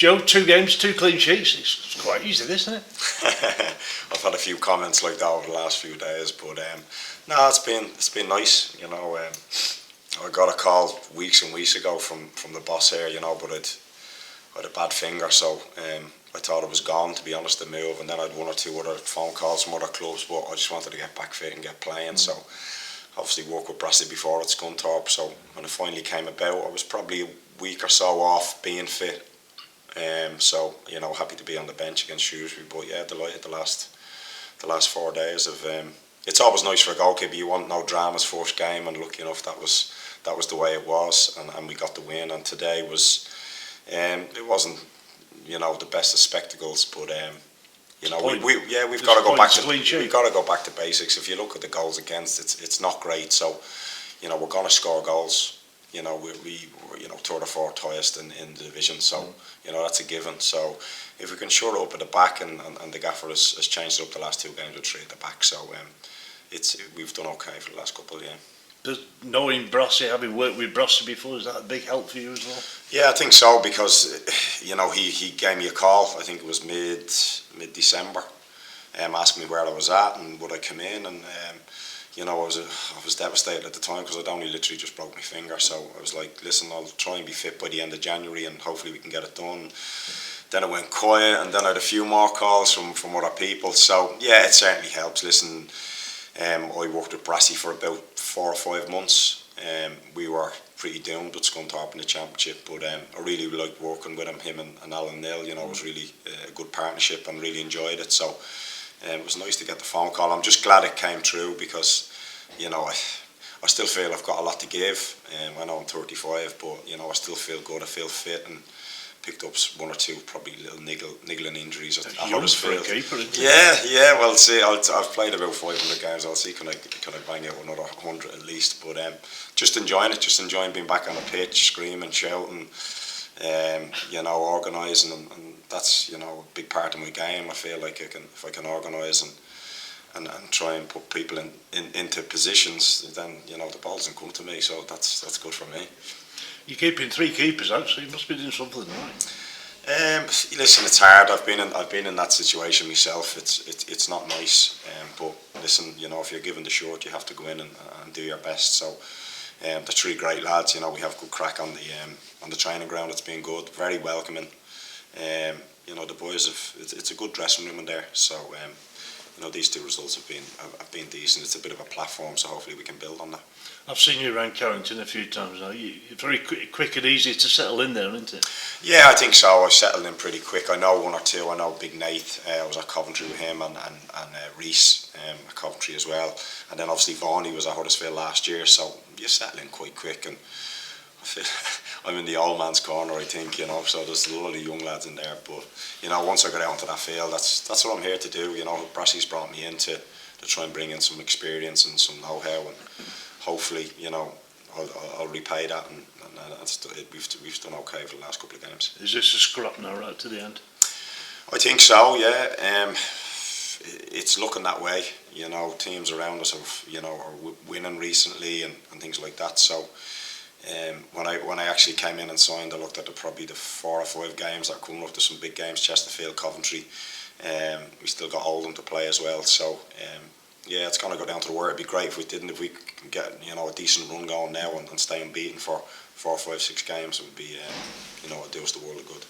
Joe, 2 games, 2 clean sheets. It's quite easy, isn't it? I've had a few comments like that over the last few days, but no, it's been nice. I got a call weeks and weeks ago from the boss here, but I had a bad finger, so I thought it was gone, to be honest, the move, and then I had 1 or 2 other phone calls from other clubs, but I just wanted to get back fit and get playing. So obviously worked with Brassy before at Scunthorpe, so when it finally came about, I was probably a week or so off being fit. So happy to be on the bench against Shrewsbury, but yeah, delighted the last 4 days of. It's always nice for a goalkeeper. You want no dramas first game, and lucky enough that was the way it was, and we got the win. And today was, it wasn't the best of spectacles, but we've got to go back to basics. If you look at the goals against, it's not great. So we're going to score goals. We 3rd or 4th highest in the division, so that's a given. So if we can shore up at the back, and the gaffer has changed it up the last 2 games with 3 at the back, so we've done okay for the last couple. Does knowing Brassy, having worked with Brassy before, is that a big help for you as well? Yeah, I think so, because he gave me a call. I think it was mid December, asking me where I was at and would I come in, and I was devastated at the time because I'd only literally just broke my finger. So I was like, listen, I'll try and be fit by the end of January, and hopefully we can get it done. Then it went quiet, and then I had a few more calls from other people. So yeah, it certainly helps. Listen, I worked with Brassy for about 4 or 5 months. We were pretty doomed with Scunthorpe in the Championship, but I really liked working with him and Alan Nill. It was really a good partnership, and really enjoyed it. So it was nice to get the phone call. I'm just glad it came true, because I still feel I've got a lot to give. I know I'm 35, but I still feel good. I feel fit, and picked up 1 or 2 probably little niggling injuries at Huddersfield. Yeah. Well, see, I've played about 500 games. I'll see can I bang out another 100 at least. But just enjoying it. Just enjoying being back on the pitch, screaming, shouting, organising, and that's a big part of my game. I feel like if I can organise and try and put people into positions, then the ball doesn't come to me. So that's good for me. You're keeping 3 keepers out, so you must be doing something right. Listen, it's hard. I've been in that situation myself. It's not nice. But listen, if you're given the short, you have to go in and do your best. So the 3 great lads. We have good crack on the training ground. It's been good, very welcoming. The boys it's a good dressing room in there. So these 2 results have been decent. It's a bit of a platform, so hopefully we can build on that. I've seen you around Carrington a few times now. You're very quick and easy to settle in there, isn't it? Yeah, I think so. I settled in pretty quick. I know 1 or 2. I know Big Nate. I was at Coventry with him, and Reese at Coventry as well. And then obviously Vaughan, he was at Huddersfield last year. So you settle in quite quick, and I feel I'm in the old man's corner, I think. So there's a lot of young lads in there. But once I got out onto that field, that's what I'm here to do. Brassy's brought me in to try and bring in some experience and some know-how, and hopefully, I'll repay that, and we've done okay for the last couple of games. Is this a scrap now, right to the end? I think so. Yeah. It's looking that way. Teams around us are winning recently and things like that. So when I actually came in and signed, I looked at probably the 4 or 5 games that are coming up to some big games: Chesterfield, Coventry. We still got Oldham to play as well. So. Yeah, it's going to go down to the wire. It'd be great if we didn't. If we can get a decent run going now and stay unbeaten for 4, 5, 6 games, it would be it'd do us the world of good.